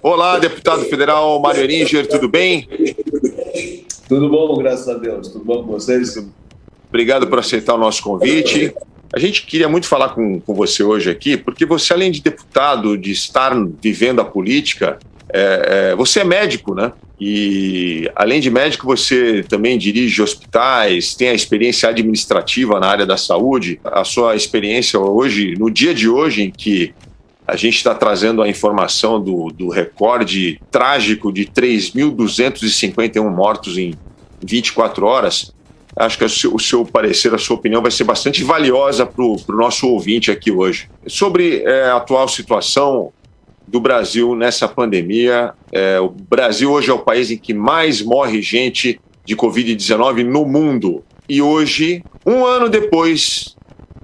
Olá, deputado federal Mário Eringer, tudo bem? Tudo bom, graças a Deus. Tudo bom com vocês? Obrigado por aceitar o nosso convite. A gente queria muito falar com você hoje aqui, porque você, além de deputado, de estar vivendo a política, você é médico, né? E, além de médico, você também dirige hospitais, tem a experiência administrativa na área da saúde. A sua experiência hoje, no dia de hoje, em que a gente está trazendo a informação do recorde trágico de 3.251 mortos em 24 horas, acho que o seu parecer, a sua opinião vai ser bastante valiosa para o nosso ouvinte aqui hoje. Sobre a atual situação do Brasil nessa pandemia, o Brasil hoje é o país em que mais morre gente de Covid-19 no mundo. E hoje, um ano depois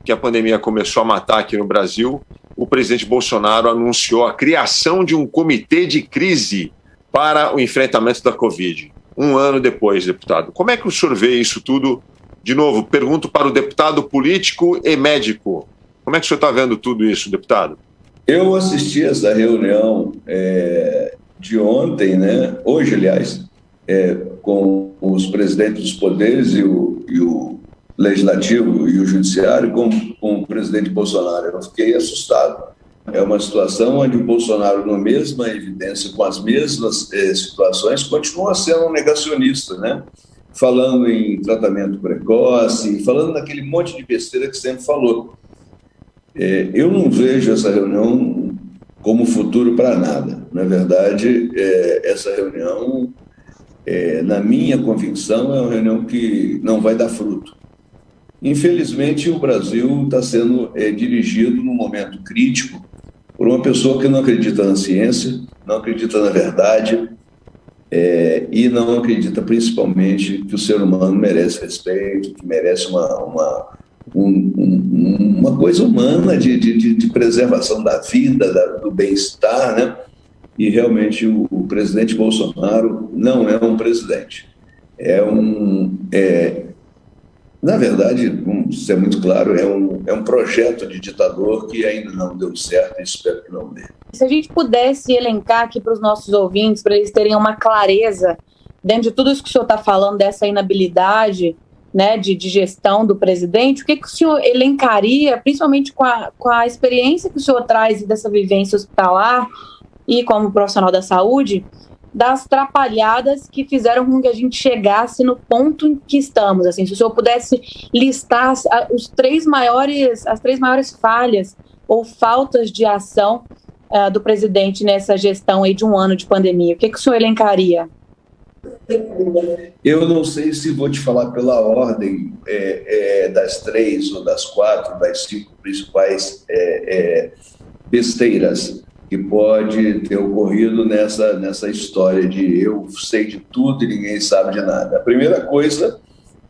que a pandemia começou a matar aqui no Brasil, o presidente Bolsonaro anunciou a criação de um comitê de crise para o enfrentamento da Covid. Um ano depois, deputado. Como é que o senhor vê isso tudo? De novo, pergunto para o deputado político e médico. Como é que o senhor está vendo tudo isso, deputado? Eu assisti essa reunião de ontem, né? Hoje, aliás, com os presidentes dos poderes e o Legislativo e o Judiciário com o presidente Bolsonaro. Eu fiquei assustado. É uma situação onde o Bolsonaro, na mesma evidência, com as mesmas situações, continua sendo um negacionista, né? Falando em tratamento precoce, falando naquele monte de besteira que sempre falou. Eu não vejo essa reunião como futuro para nada. Na verdade, essa reunião, na minha convicção, é uma reunião que não vai dar fruto. Infelizmente, o Brasil está sendo dirigido num momento crítico por uma pessoa que não acredita na ciência, não acredita na verdade e não acredita, principalmente, que o ser humano merece respeito, que merece uma coisa humana de preservação da vida, do bem-estar, né? E, realmente, o presidente Bolsonaro não é um presidente. Na verdade, vamos ser muito claro, é um projeto de ditador que ainda não deu certo e espero que não dê. Se a gente pudesse elencar aqui para os nossos ouvintes, para eles terem uma clareza dentro de tudo isso que o senhor está falando, dessa inabilidade, né, de gestão do presidente, o que o senhor elencaria, principalmente com a experiência que o senhor traz dessa vivência hospitalar e como profissional da saúde, das trapalhadas que fizeram com que a gente chegasse no ponto em que estamos? Assim, se o senhor pudesse listar as três maiores falhas ou faltas de ação do presidente nessa gestão aí de um ano de pandemia, o que o senhor elencaria? Eu não sei se vou te falar pela ordem das 3 ou das 4, das 5 principais besteiras que pode ter ocorrido nessa história de eu sei de tudo e ninguém sabe de nada. A primeira coisa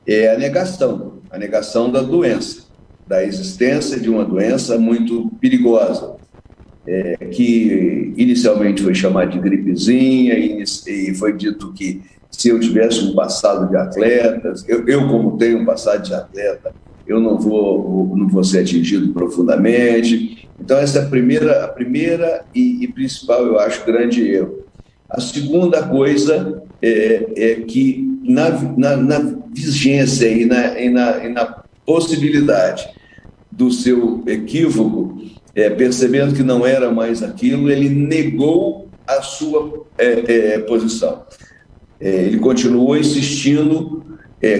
é a negação da doença, da existência de uma doença muito perigosa, que inicialmente foi chamada de gripezinha e foi dito que se eu tivesse um passado de atleta, eu como tenho um passado de atleta, eu não vou ser atingido profundamente. Então, essa é a primeira e principal, eu acho, grande erro. A segunda coisa é que na vigência e na possibilidade do seu equívoco, percebendo que não era mais aquilo, ele negou a sua posição. Ele continuou insistindo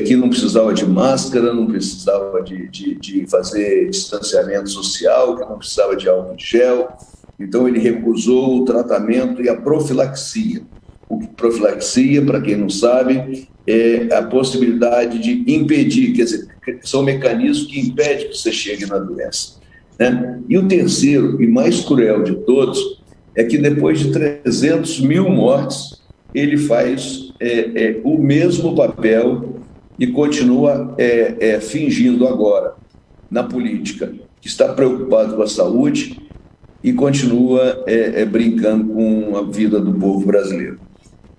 que não precisava de máscara, não precisava de fazer distanciamento social, que não precisava de álcool de gel. Então, ele recusou o tratamento e a profilaxia. Profilaxia, para quem não sabe, é a possibilidade de impedir, quer dizer, são mecanismos que impedem que você chegue na doença, né? E o terceiro e mais cruel de todos é que depois de 300 mil mortes, ele faz o mesmo papel e continua fingindo agora, na política, que está preocupado com a saúde e continua brincando com a vida do povo brasileiro.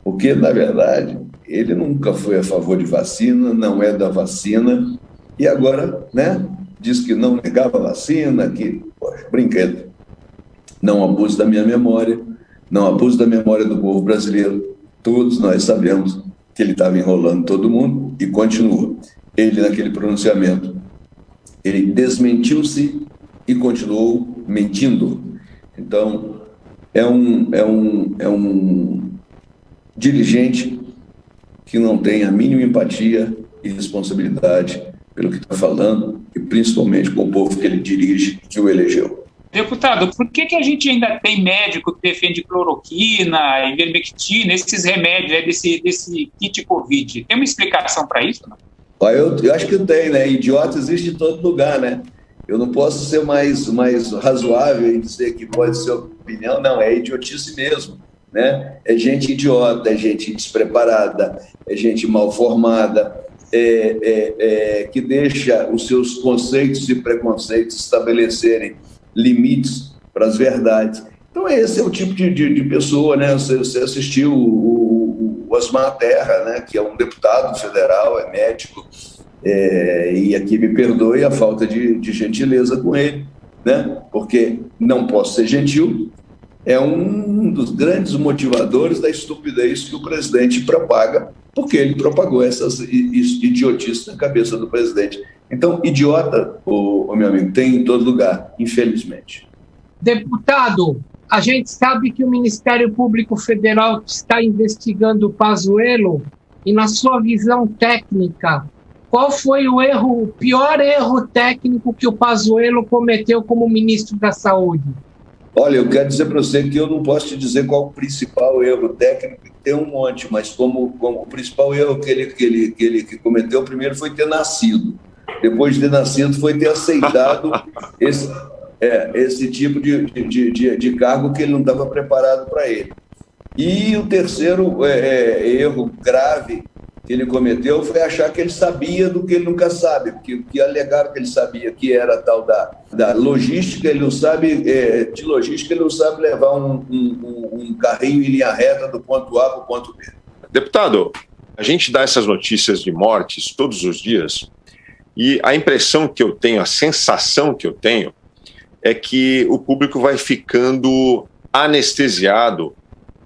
Porque, na verdade, ele nunca foi a favor de vacina, não é da vacina, e agora, né, diz que não negava vacina, que, poxa, brinquedo. Não abuse da minha memória, não abuse da memória do povo brasileiro. Todos nós sabemos que ele estava enrolando todo mundo e continua. Ele, naquele pronunciamento, ele desmentiu-se e continuou mentindo. Então, é um dirigente que não tem a mínima empatia e responsabilidade pelo que está falando, e principalmente com o povo que ele dirige, que o elegeu. Deputado, por que a gente ainda tem médico que defende cloroquina, ivermectina, esses remédios desse kit Covid? Tem uma explicação para isso, não? Eu acho que tem, né? Idiota existe em todo lugar, né? Eu não posso ser mais razoável e dizer que pode ser opinião, não, é idiotice mesmo, né? É gente idiota, é gente despreparada, é gente mal formada, que deixa os seus conceitos e preconceitos estabelecerem limites para as verdades. Então, esse é o tipo de pessoa, né? Você assistiu o Osmar Terra, né? Que é um deputado federal, é médico, e aqui me perdoe a falta de gentileza com ele, né? Porque não posso ser gentil, é um dos grandes motivadores da estupidez que o presidente propaga, porque ele propagou essas idiotices na cabeça do presidente. Então, idiota, meu amigo, tem em todo lugar, infelizmente. Deputado, a gente sabe que o Ministério Público Federal está investigando o Pazuello e, na sua visão técnica, qual foi o pior erro técnico que o Pazuello cometeu como ministro da Saúde? Olha, eu quero dizer para você que eu não posso te dizer qual o principal erro técnico, tem um monte, mas como o principal erro que ele cometeu, primeiro foi ter nascido. Depois de ter nascido, foi ter aceitado esse tipo de cargo que ele não estava preparado para ele. E o terceiro erro grave que ele cometeu foi achar que ele sabia do que ele nunca sabe, porque o que alegaram que ele sabia que era tal da logística, ele não sabe, de logística, ele não sabe levar um carrinho em linha reta do ponto A para o ponto B. Deputado, a gente dá essas notícias de mortes todos os dias, e a impressão que eu tenho, a sensação que eu tenho, é que o público vai ficando anestesiado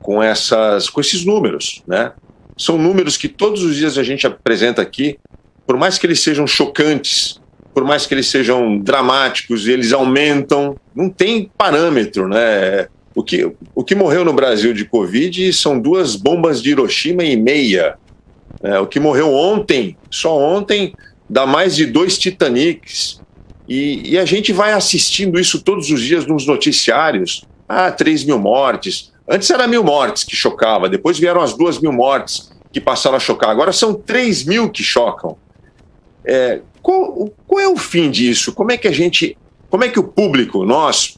com esses números, né? São números que todos os dias a gente apresenta aqui, por mais que eles sejam chocantes, por mais que eles sejam dramáticos, eles aumentam, não tem parâmetro, né? O que morreu no Brasil de Covid são 2 bombas de Hiroshima e meia. O que morreu ontem, só ontem, dá mais de 2 Titanics. E a gente vai assistindo isso todos os dias nos noticiários. 3.000 mortes. Antes era 1.000 mortes que chocava, depois vieram as 2.000 mortes que passaram a chocar. Agora são 3.000 que chocam. Qual é o fim disso? Como é que o público, nós,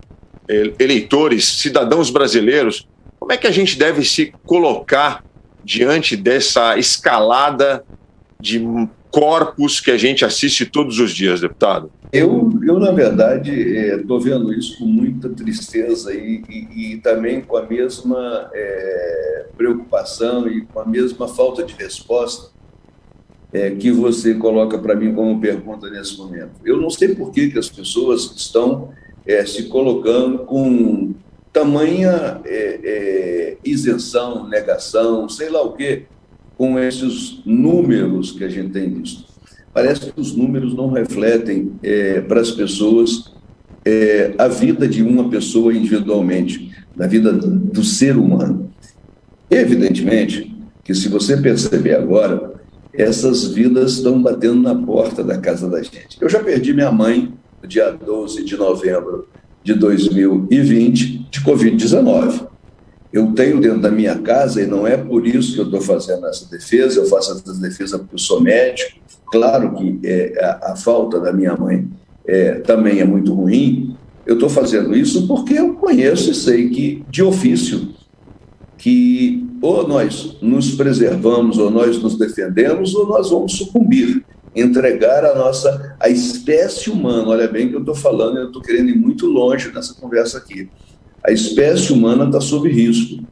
eleitores, cidadãos brasileiros, como é que a gente deve se colocar diante dessa escalada de corpos que a gente assiste todos os dias, deputado? Eu na verdade, estou vendo isso com muita tristeza e também com a mesma preocupação e com a mesma falta de resposta que você coloca para mim como pergunta nesse momento. Eu não sei por que as pessoas estão se colocando com tamanha isenção, negação, sei lá o quê, com esses números que a gente tem visto. Parece que os números não refletem para as pessoas a vida de uma pessoa individualmente, da vida do ser humano. Evidentemente que, se você perceber agora, essas vidas estão batendo na porta da casa da gente. Eu já perdi minha mãe no dia 12 de novembro de 2020 de Covid-19. Eu tenho dentro da minha casa, e não é por isso que eu estou fazendo essa defesa, eu faço essa defesa porque eu sou médico. Claro que a falta da minha mãe também é muito ruim. Eu estou fazendo isso porque eu conheço e sei que, de ofício, que ou nós nos preservamos, ou nós nos defendemos, ou nós vamos sucumbir, entregar a espécie humana. Olha bem que eu estou falando, eu estou querendo ir muito longe nessa conversa aqui. A espécie humana está sob risco,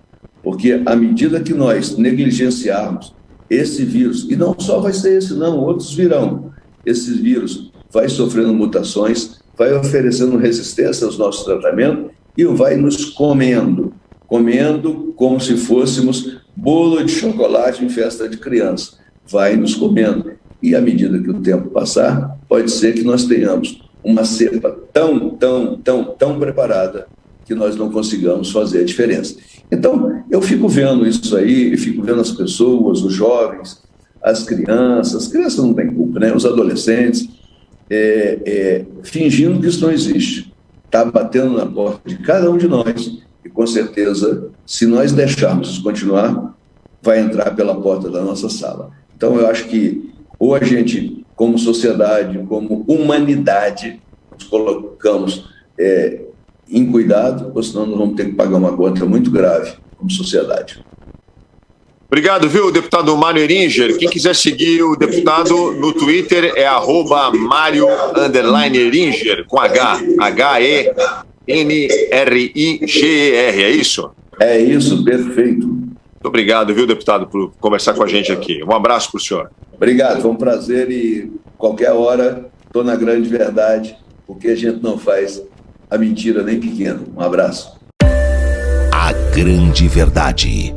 porque à medida que nós negligenciarmos esse vírus, e não só vai ser esse não, outros virão, esse vírus vai sofrendo mutações, vai oferecendo resistência aos nossos tratamentos e vai nos comendo comendo como se fôssemos bolo de chocolate em festa de criança. Vai nos comendo. E à medida que o tempo passar, pode ser que nós tenhamos uma cepa tão preparada que nós não consigamos fazer a diferença. Então, eu fico vendo isso aí, fico vendo as pessoas, os jovens, as crianças não têm culpa, né? Os adolescentes, fingindo que isso não existe. Está batendo na porta de cada um de nós e, com certeza, se nós deixarmos isso continuar, vai entrar pela porta da nossa sala. Então, eu acho que ou a gente, como sociedade, como humanidade, nos colocamos em cuidado, ou senão nós vamos ter que pagar uma conta muito grave como sociedade. Obrigado, viu, deputado Mário Heringer. Quem quiser seguir o deputado no Twitter é @Mário_Heringer, com H-E-N-R-I-G-E-R, é isso? É isso, perfeito. Muito obrigado, viu, deputado, por conversar com a gente aqui. Um abraço para o senhor. Obrigado, foi um prazer e qualquer hora estou na grande verdade, porque a gente não faz a mentira nem pequena. Um abraço. A grande verdade.